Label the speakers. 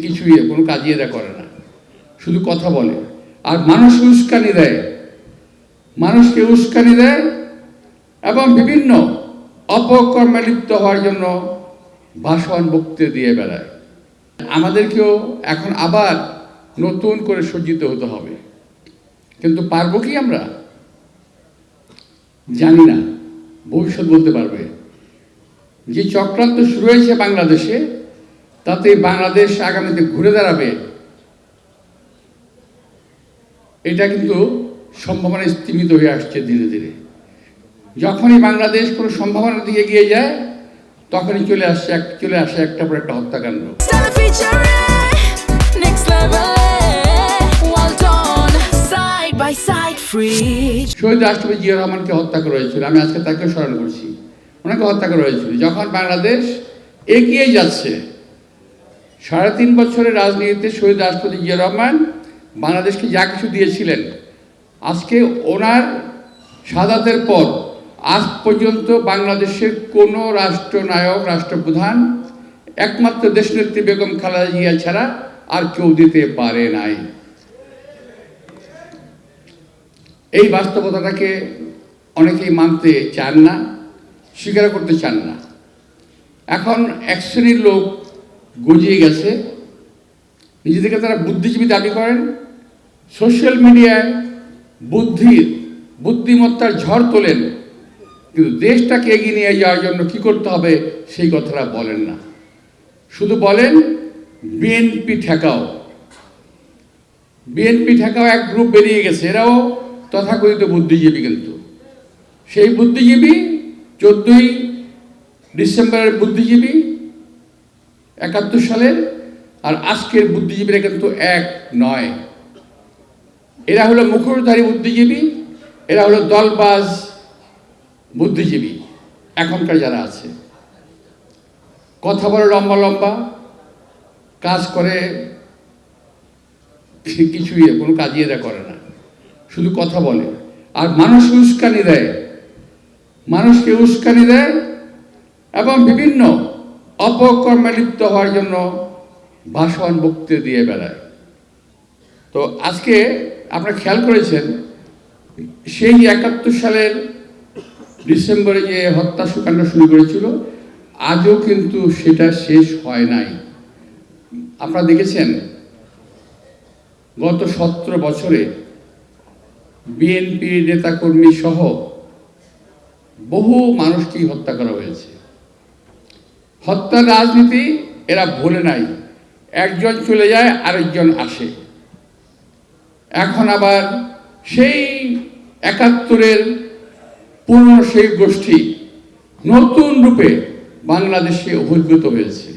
Speaker 1: কিছুই কোনো কাজই এরা করে না, শুধু কথা বলে আর মানুষকে উস্কানি দেয় এবং বিভিন্ন অপকর্মে লিপ্ত হওয়ার জন্য ভাষণ বক্তৃতা দিয়ে বেড়ায়। আমাদেরকেও এখন আবার নতুন করে সজ্জিত হতে হবে, কিন্তু পারবো কি আমরা জানি না, ভবিষ্যৎ বলতে পারবে। যে চক্রান্ত শুরু হয়েছে বাংলাদেশে, তাতে বাংলাদেশ আগামীতে ঘুরে দাঁড়াবে এটা কিন্তু সম্ভাবনা স্তীমিত হয়ে আসছে ধীরে ধীরে। যখনই বাংলাদেশ কোনো সম্ভাবনার দিকে এগিয়ে যায়, তখনই চলে আসে একটা পর একটা হত্যাকাণ্ড। শহীদ রাষ্ট্রপতি জিয়া রহমানকে হত্যা করা হয়েছিল, আমি আজকে তাকে স্মরণ করছি। ওনাকে হত্যা করা হয়েছিল যখন বাংলাদেশ এগিয়ে যাচ্ছে। 3.5 বছরের রাজনীতিতে শহীদ রাষ্ট্রপতি জিয়া রহমান বাংলাদেশকে যা কিছু দিয়েছিলেন, আজকে ওনার শাহাদাতের পর আজ পর্যন্ত বাংলাদেশের কোনো রাষ্ট্রনায়ক, রাষ্ট্রপ্রধান একমাত্র দেশনেত্রী বেগম খালেদা জিয়া ছাড়া আর কেউ দিতে পারে নাই। এই বাস্তবতাটাকে অনেকেই মানতে চান না, স্বীকার করতে চান না। এখন এক শ্রেণীর লোক গজিয়ে গেছে, নিজেদেরকে তারা বুদ্ধিজীবী দাবি করেন, সোশ্যাল মিডিয়ায় বুদ্ধিমত্তার ঝড় তোলেন, কিন্তু দেশটাকে এগিয়ে নিয়ে যাওয়ার জন্য কী করতে হবে সেই কথাটা বলেন না। শুধু বলেন বিএনপি ঠেকাও এক গ্রুপ বেরিয়ে গেছে, এরাও তথাকথিত বুদ্ধিজীবী। কিন্তু সেই বুদ্ধিজীবী 14ই ডিসেম্বরের বুদ্ধিজীবী 71 সালের, আর আজকের বুদ্ধিজীবীরা কিন্তু এক নয়। এরা হলো মুখোশধারী বুদ্ধিজীবী, এরা হলো দলবাজ বুদ্ধিজীবী। এখনকার যারা আছে কথা বলে লম্বা, কাজ করে কিছুই কোনো কাজই এরা করে না, শুধু কথা বলে আর মানুষকে উস্কানি দেয় এবং বিভিন্ন অপকর্মে লিপ্ত হওয়ার জন্য ভাষণ বক্তৃতা দিয়ে বেড়ায়। তো আজকে আপনারা খেয়াল করেছেন, সেই 71 সালের ডিসেম্বরে যে হত্যাকাণ্ড শুরু করেছিল, আজও কিন্তু সেটা শেষ হয় নাই। আপনারা দেখেছেন গত 17 বছরে বিএনপির নেতাকর্মী সহ বহু মানুষকেই হত্যা করা হয়েছে। হত্যার রাজনীতি এরা ভুলে নাই, একজন চলে যায় আরেকজন আসে। এখন আবার সেই 71-এর পুরনো সেই গোষ্ঠী নতুন রূপে বাংলাদেশে অভিজ্ঞত হয়েছে।